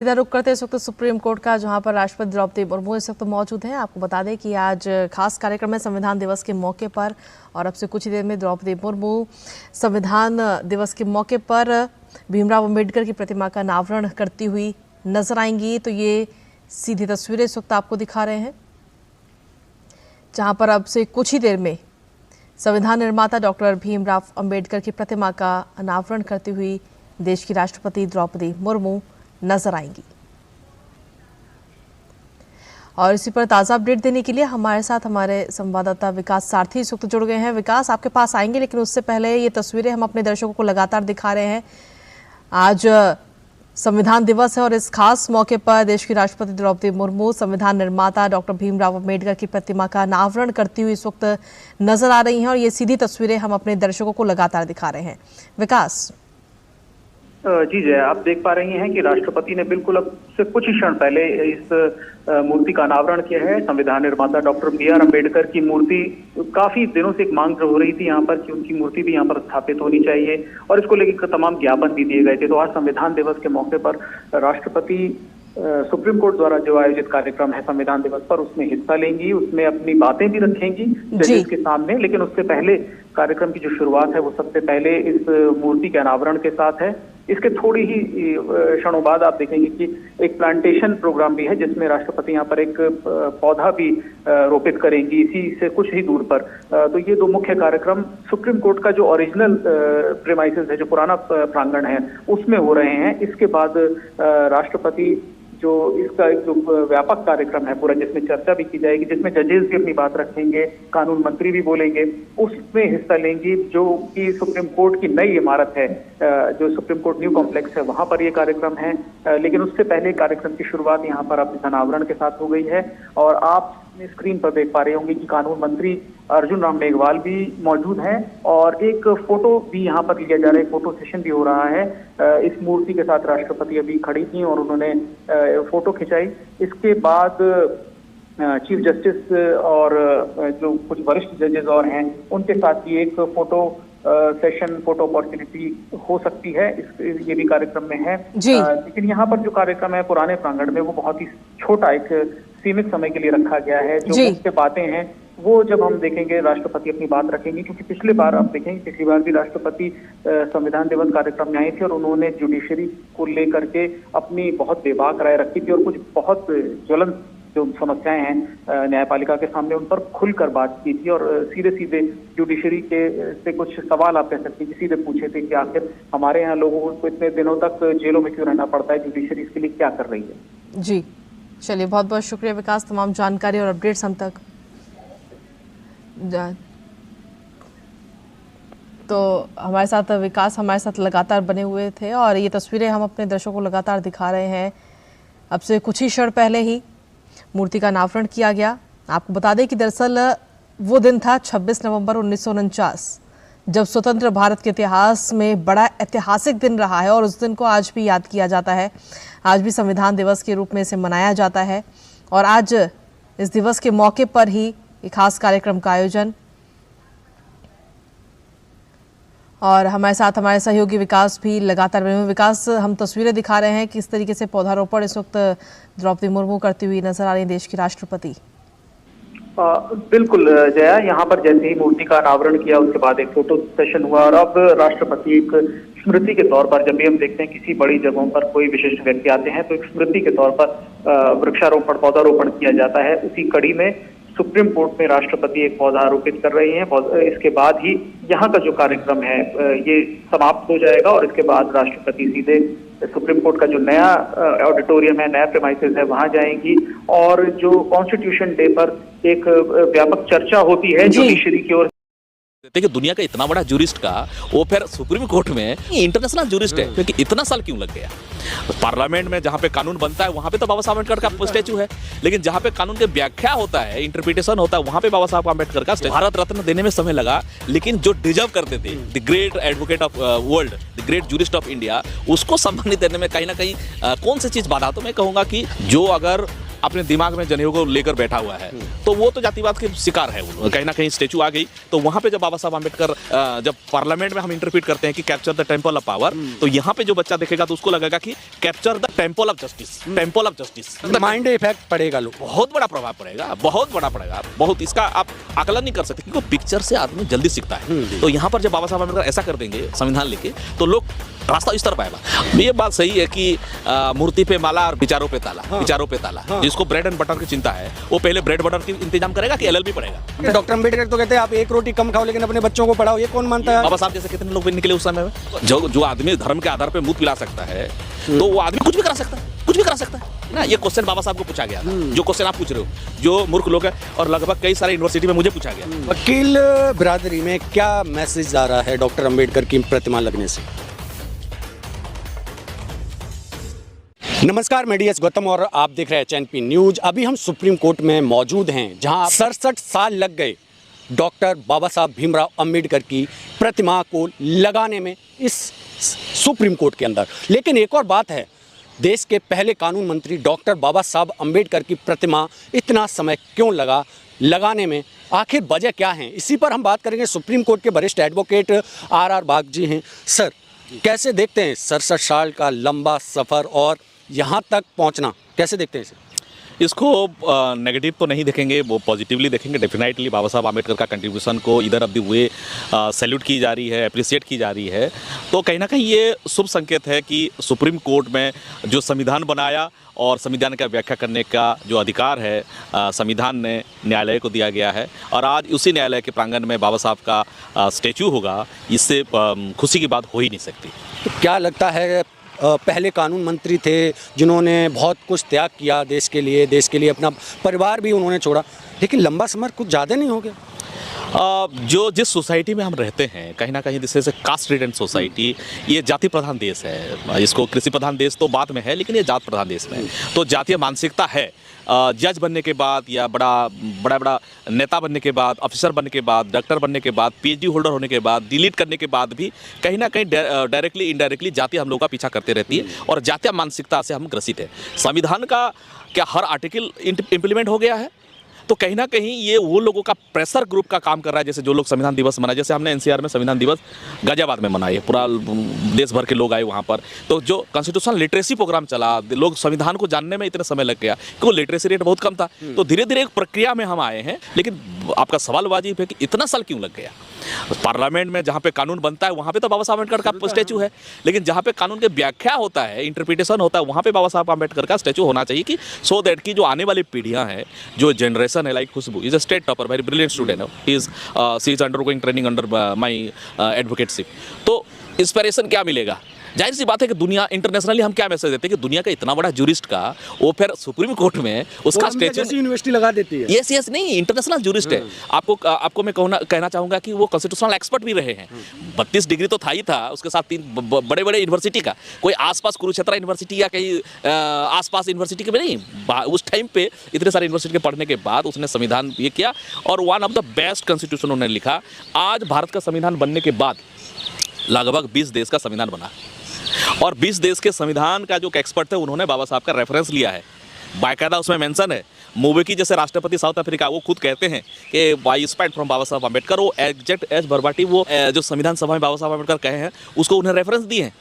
इधर रुक करते इस वक्त सुप्रीम कोर्ट का, जहां पर राष्ट्रपति द्रौपदी मुर्मू इस वक्त मौजूद हैं। आपको बता दें कि आज खास कार्यक्रम है संविधान दिवस के मौके पर, और अब से कुछ ही देर में द्रौपदी मुर्मू संविधान दिवस के मौके पर भीमराव अंबेडकर की प्रतिमा का अनावरण करती हुई नजर आएंगी। तो ये सीधी तस्वीरें इस वक्त आपको दिखा रहे हैं, जहां पर अब से कुछ ही देर में संविधान निर्माता डॉक्टर भीमराव अंबेडकर की प्रतिमा का अनावरण करती हुई देश की राष्ट्रपति द्रौपदी मुर्मू नजर आएंगी। और इसी पर ताज़ा अपडेट देने के लिए हमारे साथ हमारे संवाददाता विकास सारथी इस वक्त जुड़ गए हैं। विकास, आपके पास आएंगे, लेकिन उससे पहले ये तस्वीरें हम अपने दर्शकों को लगातार दिखा रहे हैं। आज संविधान दिवस है और इस खास मौके पर देश की राष्ट्रपति द्रौपदी मुर्मू संविधान निर्माता डॉक्टर भीमराव अंबेडकर की प्रतिमा का अनावरण करती हुई इस वक्त नजर आ रही हैं, और ये सीधी तस्वीरें हम अपने दर्शकों को लगातार दिखा रहे हैं। विकास जी जय, आप देख पा रही हैं कि राष्ट्रपति ने बिल्कुल अब से कुछ ही क्षण पहले इस मूर्ति का अनावरण किया है। संविधान निर्माता डॉक्टर बी.आर. अम्बेडकर की मूर्ति, काफी दिनों से एक मांग हो रही थी यहाँ पर कि उनकी मूर्ति भी यहाँ पर स्थापित होनी चाहिए, और इसको लेकर तमाम ज्ञापन भी दिए गए थे। तो आज संविधान दिवस के मौके पर राष्ट्रपति सुप्रीम कोर्ट द्वारा जो आयोजित कार्यक्रम है संविधान दिवस पर, उसमें हिस्सा लेंगी, उसमें अपनी बातें भी रखेंगी जजेस के सामने। लेकिन उससे पहले कार्यक्रम की जो शुरुआत है वो सबसे पहले इस मूर्ति के अनावरण के साथ है। इसके थोड़ी ही क्षणों बाद आप देखेंगे कि एक प्लांटेशन प्रोग्राम भी है, जिसमें राष्ट्रपति यहाँ पर एक पौधा भी रोपित करेंगी इसी से कुछ ही दूर पर। तो ये दो मुख्य कार्यक्रम सुप्रीम कोर्ट का जो ओरिजिनल प्रेमाइसेस है, जो पुराना प्रांगण है, उसमें हो रहे हैं। इसके बाद राष्ट्रपति जो इसका एक जो व्यापक कार्यक्रम है पूरा, जिसमें चर्चा भी की जाएगी, जिसमें जजेस भी अपनी बात रखेंगे, कानून मंत्री भी बोलेंगे, उसमें हिस्सा लेंगी। जो कि सुप्रीम कोर्ट की नई इमारत है, जो सुप्रीम कोर्ट न्यू कॉम्प्लेक्स है, वहां पर ये कार्यक्रम है। लेकिन उससे पहले कार्यक्रम की शुरुआत यहाँ पर अब अनावरण के साथ हो गई है। और आप स्क्रीन पर देख पा रहे होंगे कि कानून मंत्री अर्जुन राम मेघवाल भी मौजूद हैं, और एक फोटो भी यहाँ पर लिया जा रहा है, फोटो सेशन भी हो रहा है। इस मूर्ति के साथ राष्ट्रपति अभी खड़ी थी और उन्होंने फोटो खिंचाई। इसके बाद चीफ जस्टिस और जो कुछ वरिष्ठ जजेस और हैं, उनके साथ भी एक फोटो सेशन, फोटो अपॉर्चुनिटी हो सकती है। ये भी कार्यक्रम में है। लेकिन यहाँ पर जो कार्यक्रम है पुराने प्रांगण में, वो बहुत ही छोटा, एक सीमित समय के लिए रखा गया है। जो मुख्य बातें हैं वो जब हम देखेंगे, राष्ट्रपति अपनी बात रखेंगे, क्योंकि पिछली बार आप देखेंगे, पिछली बार भी राष्ट्रपति संविधान दिवस कार्यक्रम में आए थे और उन्होंने जुडिशरी को लेकर के अपनी बहुत बेबाक राय रखी थी, और कुछ बहुत ज्वलंत जो समस्याएं हैं न्यायपालिका के सामने, उन पर खुलकर बात की थी। और सीधे सीधे जुडिशरी के से कुछ सवाल आप कह सकते हैं कि सीधे पूछे थे कि आखिर हमारे यहाँ लोगों को इतने दिनों तक जेलों में क्यों रहना पड़ता है, जुडिशरी इसके लिए क्या कर रही है। जी चलिए, बहुत बहुत शुक्रिया विकास, तमाम जानकारी और अपडेट्स हम तक। तो हमारे साथ विकास हमारे साथ लगातार बने हुए थे, और ये तस्वीरें हम अपने दर्शकों को लगातार दिखा रहे हैं। अब से कुछ ही क्षण पहले ही मूर्ति का अनावरण किया गया। आपको बता दें कि दरअसल वो दिन था 26 नवंबर 1949, जब स्वतंत्र भारत के इतिहास में बड़ा ऐतिहासिक दिन रहा है, और उस दिन को आज भी याद किया जाता है। आज भी संविधान दिवस के रूप में इसे मनाया जाता है, और आज इस दिवस के मौके पर ही एक खास कार्यक्रम का आयोजन। और हमारे साथ हमारे सहयोगी विकास भी लगातार बने हुए। विकास, हम तस्वीरें दिखा रहे हैं किस तरीके से पौधारोपण इस वक्त द्रौपदी मुर्मू करती हुई नजर आ रही है, देश की राष्ट्रपति। बिल्कुल जया, यहाँ पर जैसे ही मूर्ति का अनावरण किया, उसके बाद एक फोटो सेशन हुआ, और अब राष्ट्रपति एक स्मृति के तौर पर, जब भी हम देखते हैं किसी बड़ी जगहों पर कोई विशिष्ट व्यक्ति आते हैं, तो एक स्मृति के तौर पर वृक्षारोपण, पौधारोपण किया जाता है। उसी कड़ी में सुप्रीम कोर्ट में राष्ट्रपति एक पौधा आरोपित कर रही हैं। इसके बाद ही यहाँ का जो कार्यक्रम है ये समाप्त हो जाएगा, और इसके बाद राष्ट्रपति सीधे सुप्रीम कोर्ट का जो नया ऑडिटोरियम है, नया प्रेमाइसेस है, वहां जाएंगी। और जो कॉन्स्टिट्यूशन डे पर एक व्यापक चर्चा होती है जुडिशरी की ओर। देखिए, दुनिया का इतना बड़ा जूरिस्ट का वो फिर सुप्रीम कोर्ट में इंटरनेशनल जूरिस्ट है, क्योंकि इतना साल क्यों लग गया। पार्लियामेंट में जहाँ पे कानून बनता है वहाँ पे तो बाबा साहब अम्बेडकर का स्टैचू है, लेकिन जहाँ पे कानून की व्याख्या होता है, इंटरप्रिटेशन होता है, वहाँ पे बाबा साहब अम्बेडकर का भारत रत्न देने में समय लगा। लेकिन जो डिजर्व करते थे, the great advocate of world, the great jurist of India, उसको सम्मानित देने में कहीं ना कहीं कौन सी चीज बाधा। तो मैं कहूँगा कि जो अगर अपने दिमाग में जनेऊ को लेकर बैठा हुआ है, तो वो तो जातिवाद के शिकार है। वो कहीं ना कहीं स्टेचू आ गई, तो वहाँ पे जब बाबा साहब आम्बेडकर जब पार्लियामेंट में हम इंटरप्रेट करते हैं कि capture the temple of power, तो यहाँ पे जो बच्चा देखेगा तो उसको लगेगा कि capture the temple of justice, temple of justice. Mind effect पड़ेगा, लोग बहुत बड़ा प्रभाव पड़ेगा, बहुत बड़ा पड़ेगा, बहुत। इसका आप आकलन नहीं कर सकते, क्योंकि पिक्चर से आदमी जल्दी सीखता है। तो यहाँ पर जब बाबा साहब आम्बेडकर ऐसा कर देंगे संविधान लेके, तो लोग रास्ता इस तरफ आएगा। ये बात सही है कि मूर्ति पे माला और विचारों पे ताला, विचारों पे ताला। जिसको ब्रेड एंड बटर की चिंता है, वो पहले ब्रेड बटर की इंतजाम करेगा कि एलएलबी पढ़ेगा। डॉक्टर अम्बेडकर तो कहते हैं आप एक रोटी कम खाओ लेकिन अपने बच्चों को पढ़ाओ, ये कौन मानता है? बाबा साहब जैसे कितने लोग निकले उस समय में। जो आदमी धर्म के आधार पर मुंह पिला सकता है, तो वो आदमी कुछ भी करा सकता है, कुछ भी करा सकता है ना। ये क्वेश्चन बाबा साहब को पूछा गया था, जो क्वेश्चन आप पूछ रहे हो, जो मूर्ख लोग हैं, और लगभग कई सारे यूनिवर्सिटी में मुझे पूछा गया। वकील बिरादरी में क्या मैसेज आ रहा है डॉक्टर अम्बेडकर की प्रतिमा लगने से? नमस्कार, मैं DS गौतम और आप देख रहे हैं HNP न्यूज। अभी हम सुप्रीम कोर्ट में मौजूद हैं, जहां 67 साल लग गए डॉक्टर बाबा साहब भीमराव अम्बेडकर की प्रतिमा को लगाने में इस सुप्रीम कोर्ट के अंदर। लेकिन एक और बात है, देश के पहले कानून मंत्री डॉक्टर बाबा साहब अम्बेडकर की प्रतिमा इतना समय क्यों लगा लगाने में, आखिर वजह क्या है? इसी पर हम बात करेंगे। सुप्रीम कोर्ट के वरिष्ठ एडवोकेट RR बाग जी हैं। सर, कैसे देखते हैं 67 साल का लंबा सफ़र और यहाँ तक पहुँचना, कैसे देखते हैं इसे? इसको नेगेटिव तो नहीं देखेंगे, वो पॉजिटिवली देखेंगे। डेफिनेटली बाबा साहब आम्बेडकर का कंट्रीब्यूशन को इधर ऑफ द वे सैल्यूट की जा रही है, अप्रिशिएट की जा रही है। तो कहीं ना कहीं ये शुभ संकेत है कि सुप्रीम कोर्ट में जो संविधान बनाया और संविधान का व्याख्या करने का जो अधिकार है संविधान ने न्यायालय को दिया गया है, और आज उसी न्यायालय के प्रांगण में बाबा साहब का स्टैचू होगा, इससे खुशी की बात हो ही नहीं सकती। तो क्या लगता है, पहले कानून मंत्री थे जिन्होंने बहुत कुछ त्याग किया देश के लिए अपना परिवार भी उन्होंने छोड़ा, लेकिन लंबा समय कुछ ज़्यादा नहीं हो गया? जो जिस सोसाइटी में हम रहते हैं, कहीं ना कहीं this is a caste ridden society. ये जाति प्रधान देश है, इसको कृषि प्रधान देश तो बाद में है, लेकिन ये जात प्रधान देश में। तो जातीय मानसिकता है। जज बनने के बाद या बड़ा नेता बनने के बाद, ऑफिसर बनने के बाद, डॉक्टर बनने के बाद, PhD होल्डर होने के बाद, डिलीट करने के बाद भी कहीं ना कहीं डायरेक्टली इनडायरेक्टली जाति हम लोग का पीछा करते रहती है, और जातीय मानसिकता से हम ग्रसित है। संविधान का क्या हर आर्टिकल इम्प्लीमेंट हो गया है? तो कहीं ना कहीं ये वो लोगों का प्रेशर ग्रुप का काम कर रहा है। जैसे जो लोग संविधान दिवस मनाए, जैसे हमने NCR में संविधान दिवस गाजियाबाद में मनाए, पूरा देश भर के लोग आए वहाँ पर। तो जो कॉन्स्टिट्यूशनल लिटरेसी प्रोग्राम चला, लोग संविधान को जानने में इतना समय लग गया क्योंकि लिटरेसी रेट बहुत कम था। तो धीरे धीरे एक प्रक्रिया में हम आए हैं। लेकिन आपका सवाल वाजिब है कि इतना साल क्यों लग गया? पार्लियामेंट में जहाँ पे कानून बनता है वहाँ पे तो बाबा साहब अम्बेडकर का स्टैचू है, लेकिन जहाँ पे कानून की व्याख्या होता है, इंटरप्रिटेशन होता है, वहाँ पे बाबा साहब अम्बेडकर का स्टैचू होना चाहिए, कि सो दैट की जो आने वाली पीढ़ियाँ हैं, जो जनरेशन है, like Khushboo is a state topper, very brilliant student, she is undergoing training under my advocateship. तो इंस्पिरेशन क्या मिलेगा? जाहिर सी बात है कि दुनिया इंटरनेशनली हम क्या मैसेज देते हैं कि दुनिया का इतना बड़ा जूरिस्ट का वो फिर सुप्रीम कोर्ट में उसका स्टैचू यूनिवर्सिटी लगा देती है। यस नहीं, इंटरनेशनल जूरिस्ट है। आपको मैं कहना चाहूँगा कि वो कॉन्स्टिट्यूशनल एक्सपर्ट भी रहे हैं। 32 डिग्री तो था ही था, उसके साथ 3 बड़े यूनिवर्सिटी का, कोई आसपास कुरुक्षेत्र यूनिवर्सिटी या कहीं आसपास यूनिवर्सिटी के में नहीं, उस टाइम पे इतने सारे यूनिवर्सिटी के पढ़ने के बाद उसने संविधान ये किया, और one of the best constitution उन्होंने लिखा। आज भारत का संविधान बनने के बाद लगभग 20 देश का संविधान बना, और 20 देश के संविधान का जो एक्सपर्ट थे उन्होंने बाबा साहब का रेफरेंस लिया है, बाकायदा उसमें मेंशन है। मुबेकी जैसे राष्ट्रपति साउथ अफ्रीका, वो खुद कहते हैं कि वाई इंस्पायर्ड फ्रॉम बाबा साहब अम्बेडकर। वो एग्जैक्ट एज भरबाटी वो जो संविधान सभा में बाबा साहब अम्बेडकर कहे हैं उसको उन्हें रेफरेंस दिए हैं।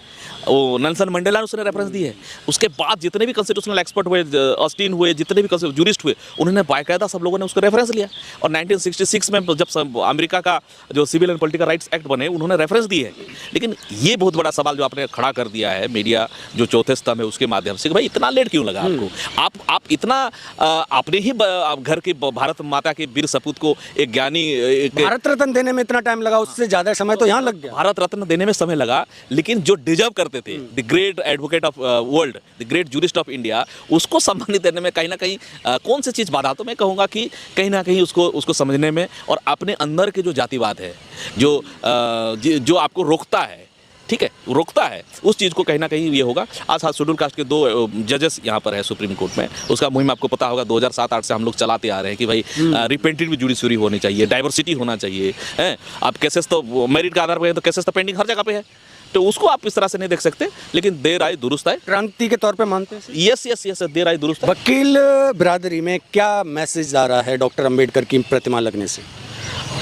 वो नेल्सन मंडेला ने उसने रेफरेंस दी है। उसके बाद जितने भी कॉन्स्टिट्यूशनल एक्सपर्ट हुए, ऑस्टिन हुए, जितने भी जूरिस्ट हुए, उन्होंने बाकायदा सब लोगों ने उसको रेफरेंस लिया। और 1966 में जब अमेरिका का जो civil and political rights act बने, उन्होंने रेफरेंस दी है। लेकिन ये बहुत बड़ा सवाल जो आपने खड़ा कर दिया है मीडिया जो चौथे स्तंभ है उसके माध्यम से, कि भाई इतना लेट क्यों लगा आपको? आप इतना अपने ही घर की भारत माता के वीर सपूत को एक ज्ञानी भारत रत्न देने में इतना टाइम लगा, उससे ज्यादा समय तो यहाँ लग गया। भारत रत्न देने में समय लगा, लेकिन जो डिजर्व करते थे, the great advocate of world, the great jurist of India, उसको सम्मानित देने में कहीं ना कहीं कौन सी चीज़ बाधा? तो मैं कहूँगा कि कहीं ना कहीं उसको समझने में, और अपने अंदर के जो जातिवाद है, जो आपको रोकता है, ठीक है, रोकता है, उस चीज़ को कहीं ना कहीं ये होगा। आज शेड्यूल कास्ट के 2 जजेस यहाँ पर है सुप्रीम कोर्ट में। उसका मुहिम आपको पता होगा 2007-8 से हम लोग चलाते आ रहे हैं कि भाई रिपेंटेड जुडिशरी होनी चाहिए, डाइवर्सिटी होना चाहिए। हैं आप केसेस तो मेरिट के आधार पर है, तो केसेस तो पेंडिंग हर जगह पे है। तो उसको आप इस तरह से नहीं देख सकते, लेकिन देर आए दुरुस्त आए। क्रांति के तौर पे मानते हैं? यस यस यस, देर आए दुरुस्त आए। वकील बिरादरी में क्या मैसेज आ रहा है डॉक्टर अंबेडकर की प्रतिमा लगने से?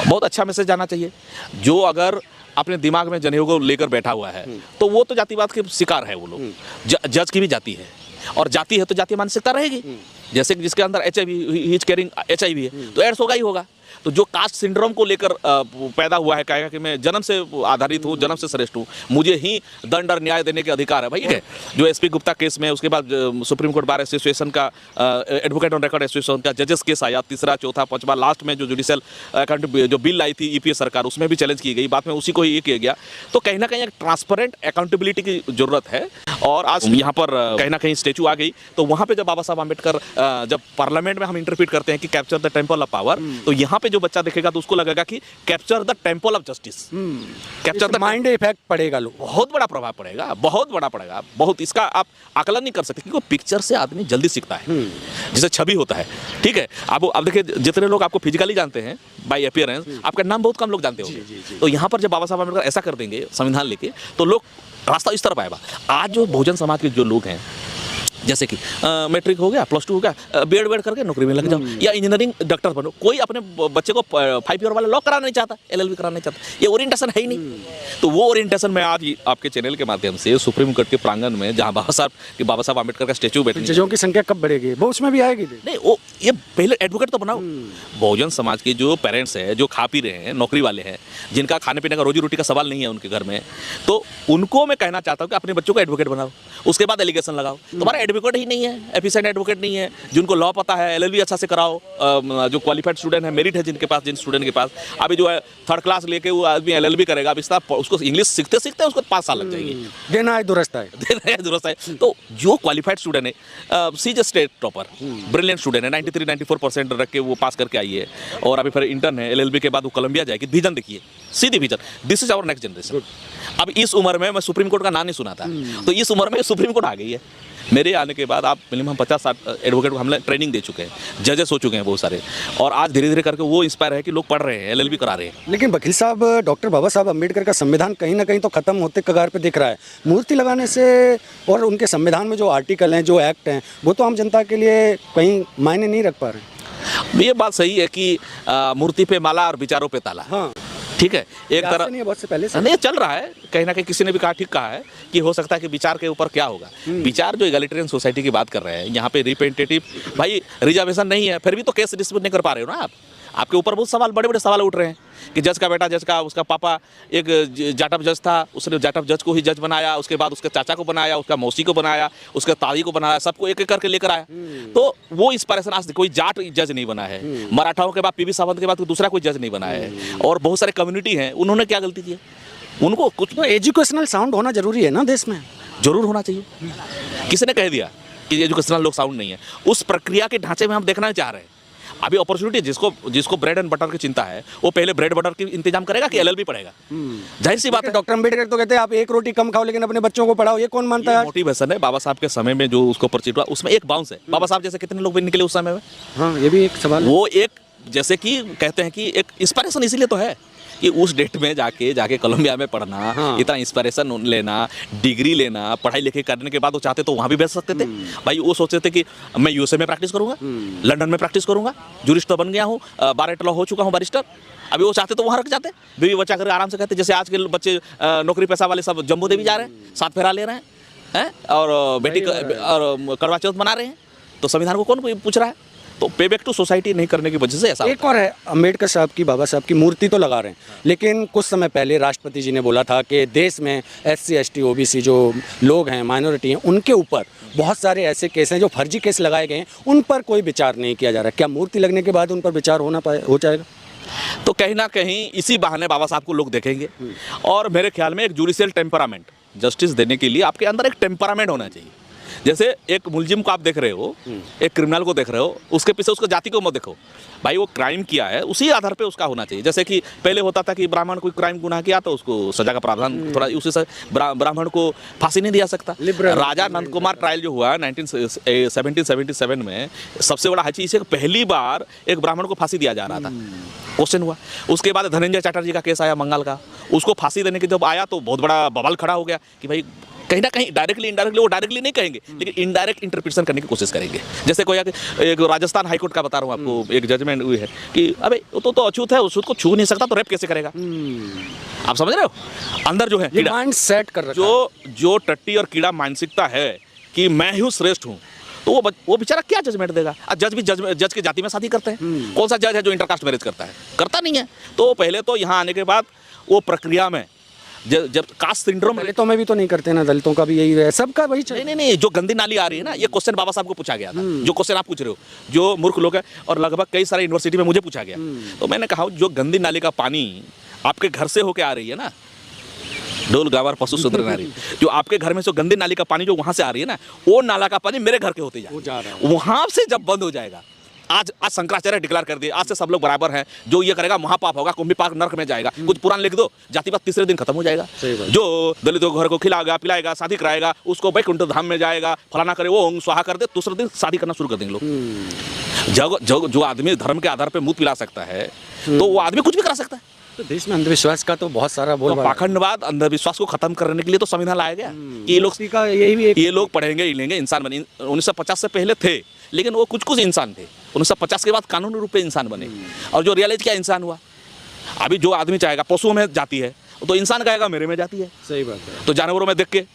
बहुत अच्छा मैसेज जाना चाहिए। जो अगर अपने दिमाग में जनेऊ को लेकर बैठा हुआ है तो वो तो जातिवाद के शिकार है वो लोग। जज की भी जाति है, और जाति है तो जातीय मानसिकता रहेगी। जैसे कि जिसके अंदर HIV he is carrying HIV है तो एड्स होगा ही होगा। तो जो कास्ट सिंड्रोम को लेकर पैदा हुआ है, कहेगा कि मैं जन्म से आधारित हूँ, जन्म से श्रेष्ठ हूँ, मुझे ही दंड और न्याय देने के अधिकार है। भाई है जो SP गुप्ता केस में, उसके बाद सुप्रीम कोर्ट बार एसोसिएशन का, एडवोकेट ऑन रिकॉर्ड एसोसिएशन का जजेस केस आया, तीसरा चौथा पांचवा, लास्ट में जो जुडिशियल अकाउंटेबिलिटी जो बिल आई थी EPS सरकार, उसमें भी चैलेंज की गई, बाद में उसी को ही ये किया गया। तो कहीं ना कहीं एक ट्रांसपेरेंट अकाउंटेबिलिटी की जरूरत है। और आज यहाँ पर कहीं ना कहीं स्टेचू आ गई, तो वहाँ पे जब बाबा साहब अम्बेडकर जब पार्लियामेंट में हम इंटरप्रेट करते हैं कि capture the temple of power, तो यहाँ पे जो बच्चा देखेगा तो उसको लगेगा कि capture the temple of justice, capture the mind effect पड़ेगा, लोग बहुत बड़ा प्रभाव पड़ेगा, बहुत बड़ा पड़ेगा, बहुत। इसका आप आकलन नहीं कर सकते, क्योंकि पिक्चर से आदमी जल्दी सीखता है, जैसे छवि होता है। ठीक है, आप देखिए जितने लोग आपको फिजिकली जानते हैं बाय अपीयरेंस, आपका नाम बहुत कम लोग जानते होंगे। तो यहाँ पर जब बाबा साहब अम्बेडकर ऐसा कर देंगे संविधान लेके, तो लोग रास्ता इस तरफ आएगा। आज जो बहुजन समाज के जो लोग हैं, जैसे कि मैट्रिक हो गया, +2 हो गया, BEd करके नौकरी में लग जाओ, या इंजीनियरिंग डॉक्टर बनो, कोई अपने बच्चे को 5 ईयर वाला लॉ कराना नहीं चाहता, LLB कराना नहीं चाहता, ये ओरिएंटेशन है ही नहीं। तो वो ओरिएंटेशन में आज आपके चैनल के माध्यम से सुप्रीम कोर्ट के प्रांगण में, जहाँ बाबा साहब अम्बेडकर का स्टेचू बैठे, जजों की संख्या कब बढ़ेगी? वो उसमें भी आएगी नहीं, वो ये पहले एडवोकेट तो बनाओ। बहुजन समाज के जो पेरेंट्स हैं, जो खा पी रहे हैं, नौकरी वाले हैं, जिनका खाने पीने का रोजी रोटी का सवाल नहीं है उनके घर में, तो उनको मैं कहना चाहता हूँ कि अपने बच्चों को एडवोकेट बनाओ, उसके बाद एलिगेशन लगाओ। तुम्हारा एडवोकेट ही नहीं है, एफिशिएंट एडवोकेट नहीं है, जिनको लॉ पता है, LLB अच्छा से कराओ। जो क्वालिफाइड स्टूडेंट है, मेरिट है जिनके पास, जिन स्टूडेंट के पास, अभी जो है 3rd क्लास लेके वो आदमी LLB करेगा, अब उसको इंग्लिश सीखते सीखते उसको 5 साल लग जाएगी। देना है दुरुस्त है। तो जो क्वालिफाइड स्टूडेंट है, सीज स्टेट टॉपर, ब्रिलियंट स्टूडेंट है, 93-94% रख के वो पास करके आई है, और अभी फिर इंटर्न है, LLB के बाद वो कोलंबिया जाएगी। विजन देखिए, सीधी vision, this is our next generation. अब इस उम्र में मैं सुप्रीम कोर्ट का नाम नहीं सुना था, तो इस उम्र में सुप्रीम कोर्ट आ गई है। मेरे आने के बाद आप मिनिमम 50-60 एडवोकेट को हम ट्रेनिंग दे चुके हैं, जजेस हो चुके हैं बहुत सारे, और आज धीरे धीरे करके वो इंस्पायर है कि लोग पढ़ रहे हैं, LLB करा रहे हैं। लेकिन वकील साहब, डॉक्टर बाबा साहब अम्बेडकर का संविधान कहीं ना कहीं तो खत्म होते कगार पे दिख रहा है। मूर्ति लगाने से, और उनके संविधान में जो आर्टिकल हैं, जो एक्ट हैं, वो तो आम जनता के लिए कहीं मायने नहीं रख पा रहे। ये बात सही है कि मूर्ति पे माला और विचारों पे ताला। हाँ, ठीक है, एक तरह नहीं, बहुत से पहले से नहीं चल रहा है, कहीं ना कहीं किसी ने भी कहा, ठीक कहा है कि हो सकता है कि विचार के ऊपर क्या होगा। विचार जो इगैलिटेरियन सोसाइटी की बात कर रहे हैं, यहाँ पे रिप्रेजेंटेटिव भाई रिजर्वेशन नहीं है, फिर भी तो केस डिस्प्यूट नहीं कर पा रहे हो ना आप। आपके ऊपर बहुत सवाल, बड़े बड़े सवाल उठ रहे हैं कि जज का बेटा, जज का उसका पापा एक जाटव जज था, उसने जाटव जज को ही जज बनाया, उसके बाद उसके चाचा को बनाया, उसका मौसी को बनाया, उसके ताई को बनाया, सबको एक एक करके लेकर आया। तो वो इंस्पिरेशन आज कोई जाट जज नहीं बना है, मराठाओं के बाद PV सावंत के बाद दूसरा कोई जज नहीं बना है, और बहुत सारे कम्युनिटी हैं, उन्होंने क्या गलती की है? उनको कुछ तो एजुकेशनल साउंड होना जरूरी है ना देश में, जरूर होना चाहिए। किसी ने कह दिया कि एजुकेशनल लोग साउंड नहीं है? उस प्रक्रिया के ढांचे में हम देखना चाह रहे हैं। अभी अपॉर्चुनिटी, जिसको ब्रेड एंड बटर की चिंता है, वो पहले ब्रेड बटर की इंतजाम करेगा कि LLB पढ़ेगा? जाहिर सी बात है। डॉक्टर अंबेडकर तो कहते हैं आप 1 रोटी कम खाओ लेकिन अपने बच्चों को पढ़ाओ, ये कौन मानता है? मोटिवेशन है। बाबा साहब के समय में जो उसको परिचित हुआ, उसमें एक बाउंस है। बाबा साहब जैसे कितने लोग निकले उस समय में? हाँ, ये भी एक सवाल। वो एक, जैसे कि कहते हैं कि एक इंस्पिरेशन इसीलिए तो है कि उस डेट में जाके कोलंबिया में पढ़ना, हाँ। इतना इंस्पिरेशन लेना, डिग्री लेना, पढ़ाई लिखाई करने के बाद वो चाहते तो वहाँ भी भेज सकते थे। भाई वो सोचते थे कि मैं USA में प्रैक्टिस करूँगा, लंदन में प्रैक्टिस करूँगा, जूरिस्ट तो बन गया हूँ, बार लॉ हो चुका हूँ, बैरिस्टर। अभी वो चाहते तो वहाँ रख जाते, बीवी बच्चा करके आराम से कहते, जैसे आज के बच्चे नौकरी पैसा वाले सब जम्मू देवी जा रहे हैं, 7 फेरा ले रहे हैं, और बेटी और करवा चौथ मना रहे हैं। तो संविधान को कौन पूछ रहा है? तो पे बैक टू सोसाइटी नहीं करने की वजह से ऐसा एक और है, अम्बेडकर साहब की, बाबा साहब की मूर्ति तो लगा रहे हैं, लेकिन कुछ समय पहले राष्ट्रपति जी ने बोला था कि देश में SC ST OBC जो लोग हैं, माइनॉरिटी हैं, उनके ऊपर बहुत सारे ऐसे केस हैं जो फर्जी केस लगाए गए हैं, उन पर कोई विचार नहीं किया जा रहा। क्या मूर्ति लगने के बाद उन पर विचार हो जाएगा? तो कहीं ना कहीं इसी बहाने बाबा साहब को लोग देखेंगे। और मेरे ख्याल में एक जुडिशियल टेम्परामेंट, जस्टिस देने के लिए आपके अंदर एक टेम्परामेंट होना चाहिए। जैसे एक मुलजिम को आप देख रहे हो, एक क्रिमिनल को देख रहे हो, उसके पीछे उसको जाति को मत देखो भाई, वो क्राइम किया है उसी आधार पे उसका होना चाहिए। जैसे कि पहले होता था कि ब्राह्मण कोई क्राइम गुनाह किया तो उसको सजा का प्रावधान थोड़ा उसी से ब्राह्मण को फांसी नहीं दिया सकता। राजा नंद कुमार ट्रायल जो हुआ 1777 में, सबसे बड़ा चीज है कि पहली बार एक ब्राह्मण को फांसी दिया जा रहा था, क्वेश्चन हुआ। उसके बाद धनंजय चटर्जी का केस आया बंगाल का, उसको फांसी देने के जब आया तो बहुत बड़ा बवाल खड़ा हो गया कि भाई कहीं ना कहीं डायरेक्टली इनडायरेक्टली, वो डायरेक्टली नहीं कहेंगे लेकिन इनडायरेक्ट इंटरप्रिटेशन करने की कोशिश करेंगे। जैसे कोई एक राजस्थान हाईकोर्ट का बता रहा हूँ आपको, एक जजमेंट हुई है कि अबे वो तो अछूत है, उसको को छू नहीं सकता तो रेप कैसे करेगा। आप समझ रहे हो, अंदर जो है माइंड सेट कर रखा है। जो टट्टी और कीड़ा मानसिकता है कि मैं ही श्रेष्ठ हूँ, तो वो बेचारा क्या जजमेंट देगा। जज भी जज की जाति में शादी करते हैं, कौन सा जज है जो इंटरकास्ट मैरिज करता है? करता नहीं है। तो पहले तो यहाँ आने के बाद वो प्रक्रिया में जब कास्ट सिंड्रोम, दलितों में भी तो नहीं करते ना, दलितों का भी यही है, सबका वही नहीं, नहीं, जो गंदी नाली आ रही है ना, ये क्वेश्चन बाबा साहब को पूछा गया था, जो क्वेश्चन आप पूछ रहे हो, जो मूर्ख लोग हैं, और लगभग कई सारे यूनिवर्सिटी में मुझे पूछा गया। तो मैंने कहा जो गंदी नाली का पानी आपके घर से होके आ रही है ना, डोल गावर पशु सुंदर नारी, जो आपके घर में से गंदी नाली का पानी जो वहां से आ रही है ना, वो नाला का पानी मेरे घर के होते जा रहा है। वहां से जब बंद हो जाएगा, आज शंकराचार्य डिक्लेयर कर दिए, आज से सब लोग बराबर हैं, जो ये करेगा महापाप होगा, कुंभी पाक नरक में जाएगा। कुछ पुराण लिख दो, जातिवाद तीसरे दिन खत्म हो जाएगा। जो दलितों को घर को खिलाएगा पिलाएगा शादी कराएगा, उसको वैकुंठ धाम में जाएगा, फलाना करे, वो ओम स्वाहा कर दे, दूसरे दिन शादी करना शुरू कर देंगे लोग। जो आदमी धर्म के आधार पर मुंह पिला सकता है तो वो आदमी कुछ भी करा सकता है। तो देश में अंधविश्वास का तो बहुत सारा बोल, तो पाखंडवाद अंधविश्वास को खत्म करने के लिए तो संविधान लाया गया कि ये लोग पढ़ेंगे ही लेंगे, इंसान बने। 1950 से पहले थे, लेकिन वो कुछ इंसान थे। 1950 के बाद कानूनी रूप से इंसान बने, और जो रियलाइज किया इंसान हुआ। अभी जो आदमी चाहेगा, पशुओं में जाती है तो इंसान कहेगा मेरे में जाती है। सही बात है। तो जानवरों में देख के,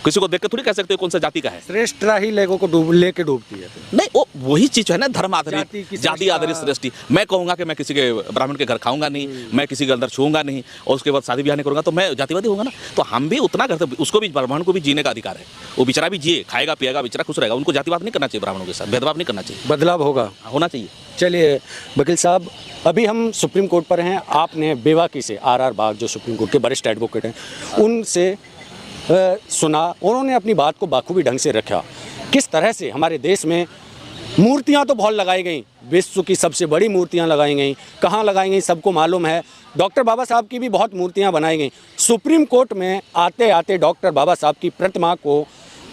किसी को देख के थोड़ी कह सकते हो कौन सा जाति का है। श्रेष्ठ ही लोगों को लेके डूबती है। नहीं, वो वही चीज है ना, धर्म आधारित, जाति आधारित सृष्टि। मैं कहूंगा कि मैं किसी के ब्राह्मण के घर खाऊंगा नहीं, मैं किसी के अंदर छूंगा नहीं, और उसके बाद शादी ब्याह नहीं करूंगा, तो मैं जातिवादी होगा ना। तो हम भी उतना करते, उसको भी, ब्राह्मण को भी जीने का अधिकार है, वो बेचारा भी जिए, खाएगा पिएगा, बेचारा खुश रहेगा। उनको जातिवाद नहीं करना चाहिए, ब्राह्मणों के साथ भेदभाव नहीं करना चाहिए, बदलाव होना चाहिए। चलिए वकील साहब, अभी हम सुप्रीम कोर्ट पर हैं। आपने बेवाकी से आर बाग, जो सुप्रीम कोर्ट के वरिष्ठ एडवोकेट हैं, उनसे सुना, उन्होंने अपनी बात को बाखूबी ढंग से रखा। किस तरह से हमारे देश में मूर्तियां तो बहुत लगाई गई, विश्व की सबसे बड़ी मूर्तियां लगाई गई, कहाँ लगाई गई सबको मालूम है। डॉक्टर बाबा साहब की भी बहुत मूर्तियां बनाई गई। सुप्रीम कोर्ट में आते आते डॉक्टर बाबा साहब की प्रतिमा को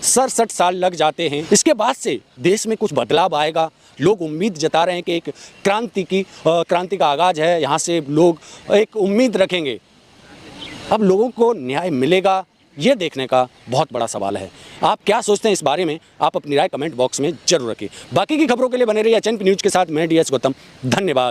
67 साल लग जाते हैं। इसके बाद से देश में कुछ बदलाव आएगा। लोग उम्मीद जता रहे हैं कि एक क्रांति का आगाज़ है, यहाँ से लोग एक उम्मीद रखेंगे। अब लोगों को न्याय मिलेगा, ये देखने का बहुत बड़ा सवाल है। आप क्या सोचते हैं इस बारे में? आप अपनी राय कमेंट बॉक्स में जरूर रखिए। बाकी की खबरों के लिए बने रहिए एचएनपी न्यूज़ के साथ। मैं डीएस गौतम, धन्यवाद।